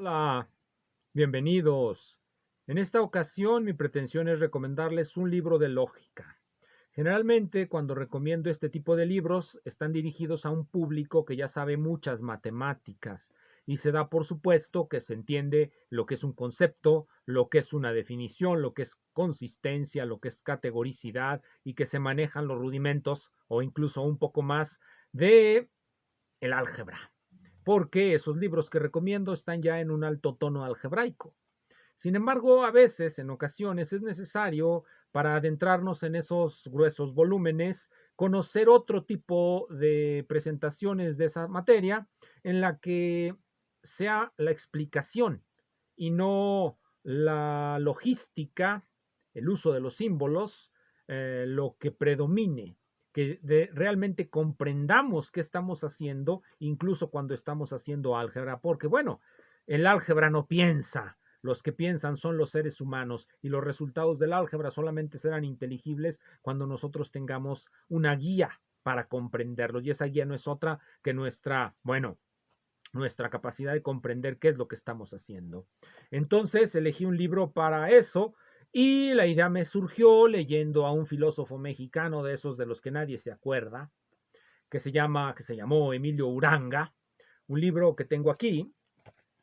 Hola, bienvenidos. En esta ocasión mi pretensión es recomendarles un libro de lógica. Generalmente cuando recomiendo este tipo de libros están dirigidos a un público que ya sabe muchas matemáticas y se da por supuesto que se entiende lo que es un concepto, lo que es una definición, lo que es consistencia, lo que es categoricidad y que se manejan los rudimentos o incluso un poco más de el álgebra, porque esos libros que recomiendo están ya en un alto tono algebraico. Sin embargo, a veces, en ocasiones, es necesario, para adentrarnos en esos gruesos volúmenes, conocer otro tipo de presentaciones de esa materia en la que sea la explicación y no la logística, el uso de los símbolos, lo que predomine, que realmente comprendamos qué estamos haciendo, incluso cuando estamos haciendo álgebra, porque bueno, el álgebra no piensa, los que piensan son los seres humanos y los resultados del álgebra solamente serán inteligibles cuando nosotros tengamos una guía para comprenderlos y esa guía no es otra que nuestra capacidad de comprender qué es lo que estamos haciendo. Entonces elegí un libro para eso y la idea me surgió leyendo a un filósofo mexicano de esos de los que nadie se acuerda, que se llamó Emilio Uranga, un libro que tengo aquí,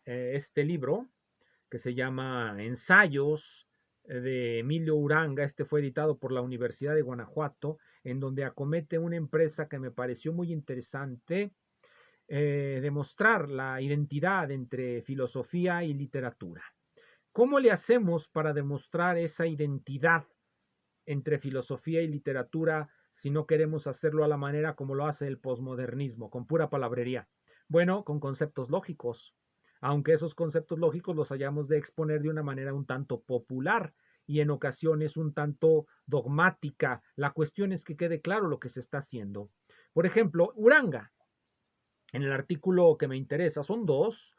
este libro que se llama Ensayos de Emilio Uranga. Este fue editado por la Universidad de Guanajuato, en donde acomete una empresa que me pareció muy interesante, demostrar la identidad entre filosofía y literatura. ¿Cómo le hacemos para demostrar esa identidad entre filosofía y literatura si no queremos hacerlo a la manera como lo hace el posmodernismo, con pura palabrería? Bueno, con conceptos lógicos, aunque esos conceptos lógicos los hayamos de exponer de una manera un tanto popular y en ocasiones un tanto dogmática. La cuestión es que quede claro lo que se está haciendo. Por ejemplo, Uranga, en el artículo que me interesa, son dos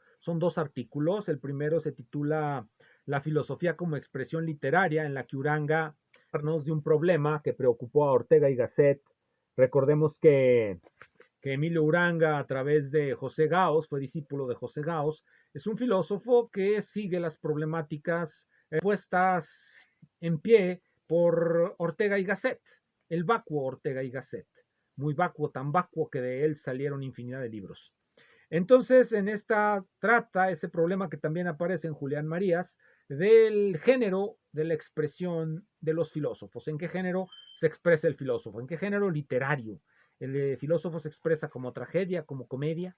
artículos. El primero se titula La filosofía como expresión literaria, en la que Uranga nos de un problema que preocupó a Ortega y Gasset. Recordemos que Emilio Uranga, a través de José Gauss, fue discípulo de José Gauss, es un filósofo que sigue las problemáticas puestas en pie por Ortega y Gasset, el vacuo Ortega y Gasset, muy vacuo, tan vacuo que de él salieron infinidad de libros. Entonces, en esta trata ese problema que también aparece en Julián Marías, del género de la expresión de los filósofos. ¿En qué género se expresa el filósofo? ¿En qué género literario? El filósofo se expresa como tragedia, como comedia.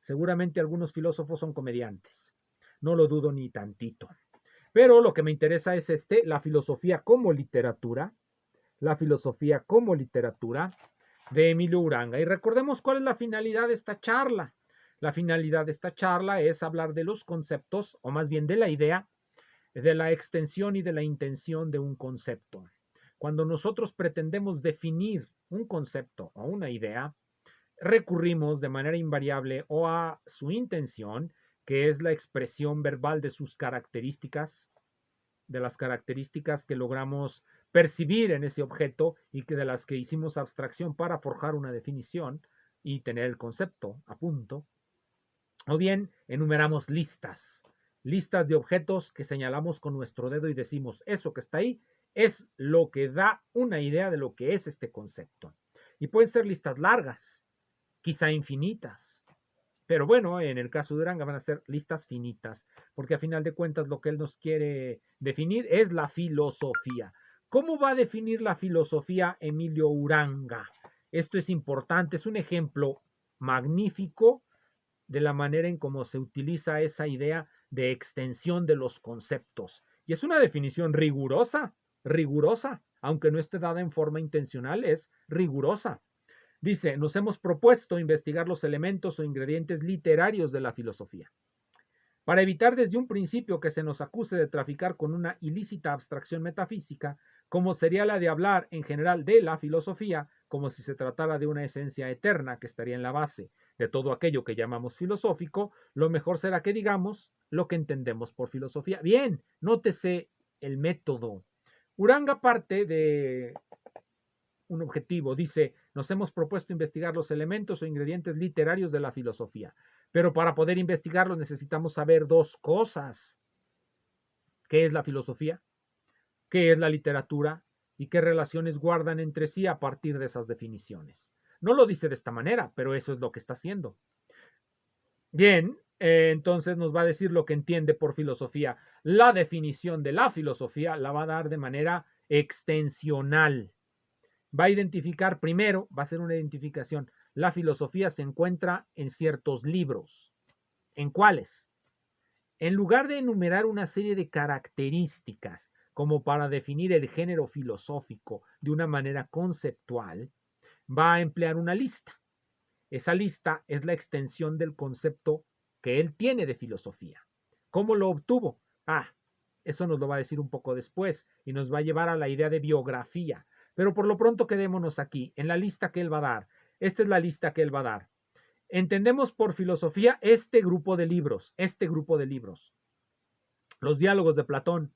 Seguramente algunos filósofos son comediantes. No lo dudo ni tantito. Pero lo que me interesa es la filosofía como literatura, la filosofía como literatura de Emilio Uranga. Y recordemos cuál es la finalidad de esta charla. La finalidad de esta charla es hablar de los conceptos, o más bien de la idea, de la extensión y de la intención de un concepto. Cuando nosotros pretendemos definir un concepto o una idea, recurrimos de manera invariable o a su intención, que es la expresión verbal de sus características, de las características que logramos percibir en ese objeto y que de las que hicimos abstracción para forjar una definición y tener el concepto a punto. O bien enumeramos listas de objetos que señalamos con nuestro dedo y decimos, eso que está ahí es lo que da una idea de lo que es este concepto. Y pueden ser listas largas, quizá infinitas. Pero bueno, en el caso de Uranga van a ser listas finitas, porque a final de cuentas lo que él nos quiere definir es la filosofía. ¿Cómo va a definir la filosofía Emilio Uranga? Esto es importante, es un ejemplo magnífico de la manera en cómo se utiliza esa idea de extensión de los conceptos. Y es una definición rigurosa, aunque no esté dada en forma intencional, es rigurosa. Dice, nos hemos propuesto investigar los elementos o ingredientes literarios de la filosofía, para evitar desde un principio que se nos acuse de traficar con una ilícita abstracción metafísica, como sería la de hablar en general de la filosofía, como si se tratara de una esencia eterna que estaría en la base de todo aquello que llamamos filosófico. Lo mejor será que digamos lo que entendemos por filosofía. Bien, nótese el método. Uranga parte de un objetivo. Dice, nos hemos propuesto investigar los elementos o ingredientes literarios de la filosofía. Pero para poder investigarlo necesitamos saber dos cosas. ¿Qué es la filosofía? ¿Qué es la literatura? ¿Y qué relaciones guardan entre sí a partir de esas definiciones? No lo dice de esta manera, pero eso es lo que está haciendo. Bien, entonces nos va a decir lo que entiende por filosofía. La definición de la filosofía la va a dar de manera extensional. Va a identificar primero, va a ser una identificación. La filosofía se encuentra en ciertos libros. ¿En cuáles? En lugar de enumerar una serie de características como para definir el género filosófico de una manera conceptual, va a emplear una lista. Esa lista es la extensión del concepto que él tiene de filosofía. ¿Cómo lo obtuvo? Eso nos lo va a decir un poco después y nos va a llevar a la idea de biografía. Pero por lo pronto quedémonos aquí, en la lista que él va a dar. Esta es la lista que él va a dar. Entendemos por filosofía este grupo de libros. Los diálogos de Platón,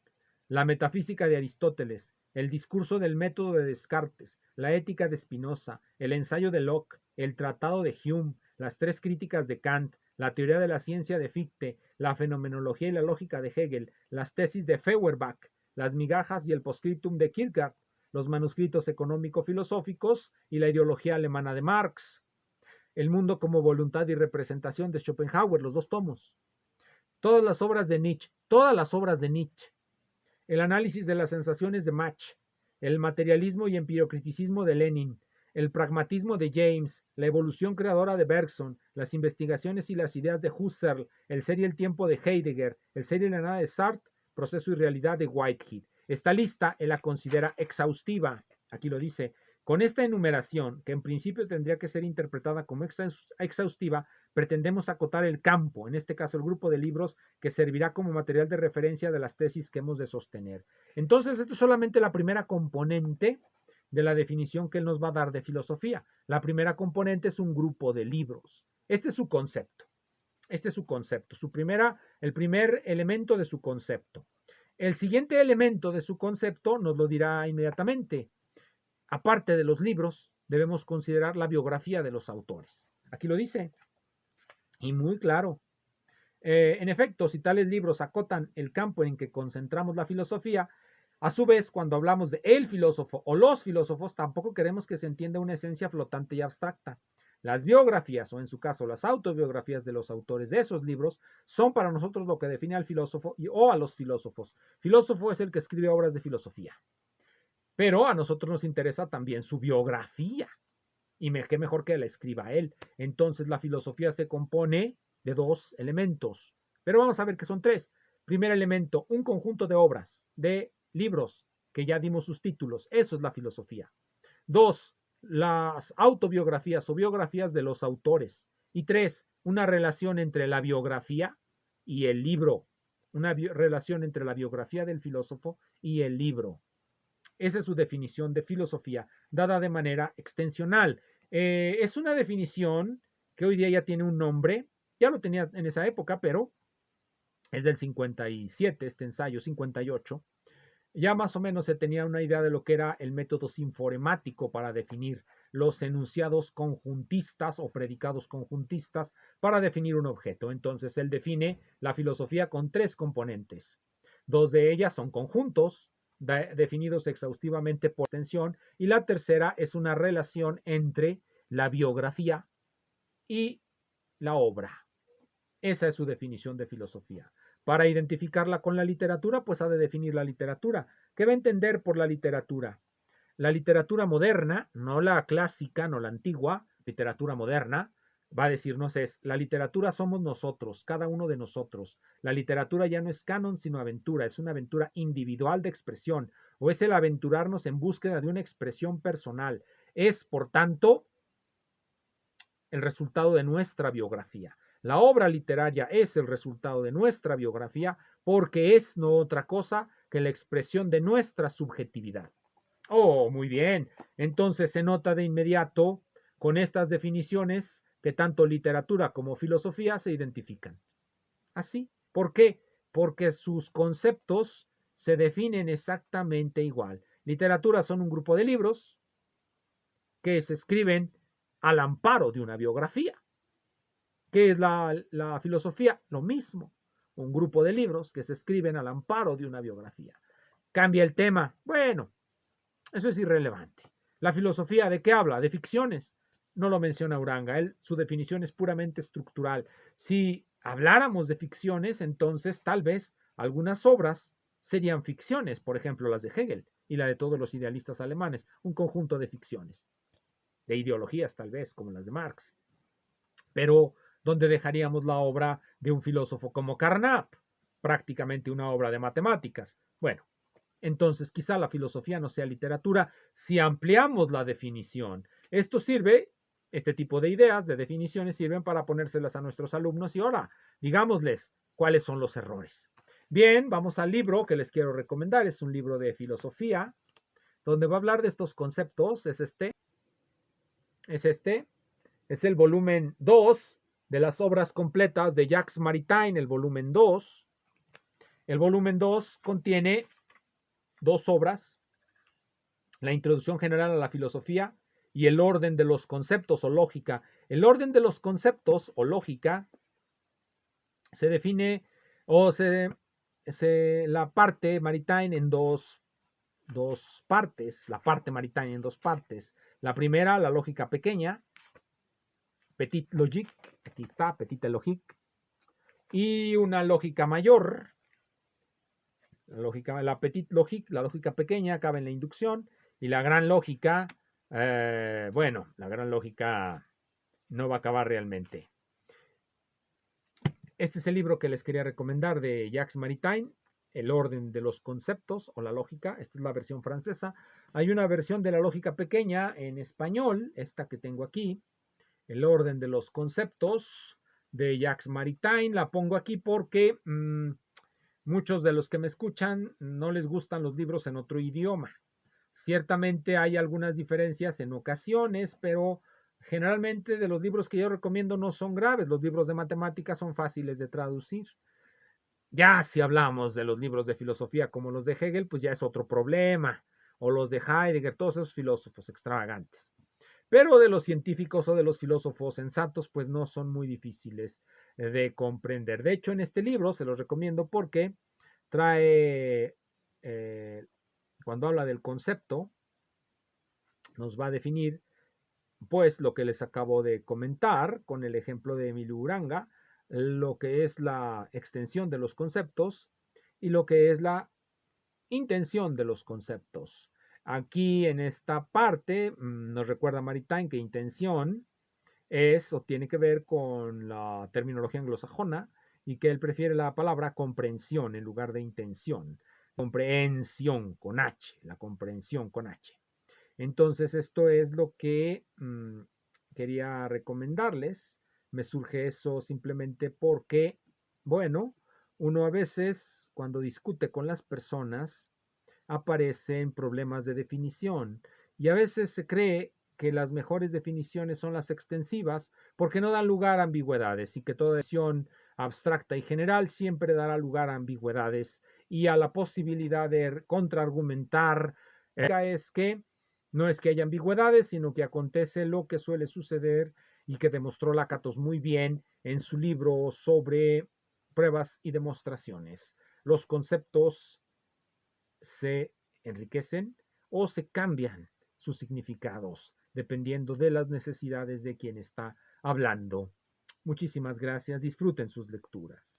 la metafísica de Aristóteles, el discurso del método de Descartes, la ética de Spinoza, el ensayo de Locke, el tratado de Hume, las tres críticas de Kant, la teoría de la ciencia de Fichte, la fenomenología y la lógica de Hegel, las tesis de Feuerbach, las migajas y el postscriptum de Kierkegaard, los manuscritos económico-filosóficos y la ideología alemana de Marx, el mundo como voluntad y representación de Schopenhauer, los dos tomos, todas las obras de Nietzsche, el análisis de las sensaciones de Mach, el materialismo y empiriocriticismo de Lenin, el pragmatismo de James, la evolución creadora de Bergson, las investigaciones y las ideas de Husserl, el ser y el tiempo de Heidegger, el ser y la nada de Sartre, proceso y realidad de Whitehead. Esta lista él la considera exhaustiva, aquí lo dice. Con esta enumeración, que en principio tendría que ser interpretada como exhaustiva, pretendemos acotar el campo, en este caso el grupo de libros que servirá como material de referencia de las tesis que hemos de sostener. Entonces, esto es solamente la primera componente de la definición que él nos va a dar de filosofía. La primera componente es un grupo de libros. Este es su concepto. El primer elemento de su concepto. El siguiente elemento de su concepto nos lo dirá inmediatamente. Aparte de los libros, debemos considerar la biografía de los autores. Aquí lo dice. Y muy claro. En efecto, si tales libros acotan el campo en que concentramos la filosofía, a su vez, cuando hablamos de el filósofo o los filósofos, tampoco queremos que se entienda una esencia flotante y abstracta. Las biografías, o en su caso las autobiografías de los autores de esos libros, son para nosotros lo que define al filósofo o a los filósofos. Filósofo es el que escribe obras de filosofía. Pero a nosotros nos interesa también su biografía. Y qué mejor que la escriba él. Entonces la filosofía se compone de dos elementos. Pero vamos a ver que son tres. Primer elemento, un conjunto de obras, de libros, que ya dimos sus títulos. Eso es la filosofía. Dos, las autobiografías o biografías de los autores. Y tres, una relación entre la biografía y el libro. Una relación entre la biografía del filósofo y el libro. Esa es su definición de filosofía, dada de manera extensional. Es una definición que hoy día ya tiene un nombre, ya lo tenía en esa época, pero es del 57, este ensayo, 58. Ya más o menos se tenía una idea de lo que era el método sinforemático para definir los enunciados conjuntistas o predicados conjuntistas para definir un objeto. Entonces él define la filosofía con tres componentes. Dos de ellas son conjuntos, definidos exhaustivamente por extensión, y la tercera es una relación entre la biografía y la obra. Esa es su definición de filosofía. Para identificarla con la literatura, pues ha de definir la literatura. ¿Qué va a entender por la literatura? La literatura moderna, no la clásica, no la antigua, literatura moderna, va a decirnos es, la literatura somos nosotros, cada uno de nosotros. La literatura ya no es canon, sino aventura, es una aventura individual de expresión, o es el aventurarnos en búsqueda de una expresión personal. Es, por tanto, el resultado de nuestra biografía. La obra literaria es el resultado de nuestra biografía porque es no otra cosa que la expresión de nuestra subjetividad. Oh, muy bien. Entonces se nota de inmediato con estas definiciones que tanto literatura como filosofía se identifican. Así. ¿Por qué? Porque sus conceptos se definen exactamente igual. Literatura son un grupo de libros que se escriben al amparo de una biografía. ¿Qué es la filosofía? Lo mismo, un grupo de libros que se escriben al amparo de una biografía. ¿Cambia el tema? Bueno, eso es irrelevante. ¿La filosofía de qué habla? De ficciones. No lo menciona Uranga, su definición es puramente estructural. Si habláramos de ficciones, entonces tal vez algunas obras serían ficciones, por ejemplo las de Hegel y la de todos los idealistas alemanes, un conjunto de ficciones, de ideologías tal vez, como las de Marx. Pero, ¿dónde dejaríamos la obra de un filósofo como Carnap? Prácticamente una obra de matemáticas. Bueno, entonces quizá la filosofía no sea literatura si ampliamos la definición. Esto sirve, este tipo de ideas, de definiciones, sirven para ponérselas a nuestros alumnos y ahora, digámosles cuáles son los errores. Bien, vamos al libro que les quiero recomendar. Es un libro de filosofía donde va a hablar de estos conceptos. Es el volumen 2 de las obras completas de Jacques Maritain, el volumen 2. El volumen 2 contiene dos obras, la introducción general a la filosofía y el orden de los conceptos o lógica. El orden de los conceptos o lógica se define o la parte Maritain en dos partes, la parte Maritain en dos partes. La primera, la lógica pequeña, petite logique, aquí está, petite logique, y una lógica mayor, la petite logique, la lógica pequeña, acaba en la inducción, y la gran lógica, bueno, la gran lógica no va a acabar realmente. Este es el libro que les quería recomendar de Jacques Maritain, El orden de los conceptos o la lógica. Esta es la versión francesa. Hay una versión de la lógica pequeña en español, esta que tengo aquí, El orden de los conceptos de Jacques Maritain. La pongo aquí porque muchos de los que me escuchan no les gustan los libros en otro idioma. Ciertamente hay algunas diferencias en ocasiones, pero generalmente de los libros que yo recomiendo no son graves. Los libros de matemáticas son fáciles de traducir. Ya si hablamos de los libros de filosofía como los de Hegel, pues ya es otro problema. O los de Heidegger, todos esos filósofos extravagantes. Pero de los científicos o de los filósofos sensatos, pues no son muy difíciles de comprender. De hecho, en este libro se los recomiendo porque trae, cuando habla del concepto, nos va a definir pues lo que les acabo de comentar con el ejemplo de Emilio Uranga, lo que es la extensión de los conceptos y lo que es la intención de los conceptos. Aquí en esta parte nos recuerda Maritain que intención es o tiene que ver con la terminología anglosajona y que él prefiere la palabra comprensión en lugar de intención. Comprensión con H, la comprensión con H. Entonces, esto es lo que quería recomendarles. Me surge eso simplemente porque, bueno, uno a veces cuando discute con las personas aparecen problemas de definición y a veces se cree que las mejores definiciones son las extensivas porque no dan lugar a ambigüedades y que toda definición abstracta y general siempre dará lugar a ambigüedades y a la posibilidad de contraargumentar. Es que no es que haya ambigüedades, sino que acontece lo que suele suceder y que demostró Lakatos muy bien en su libro sobre pruebas y demostraciones. Los conceptos se enriquecen o se cambian sus significados dependiendo de las necesidades de quien está hablando. Muchísimas gracias. Disfruten sus lecturas.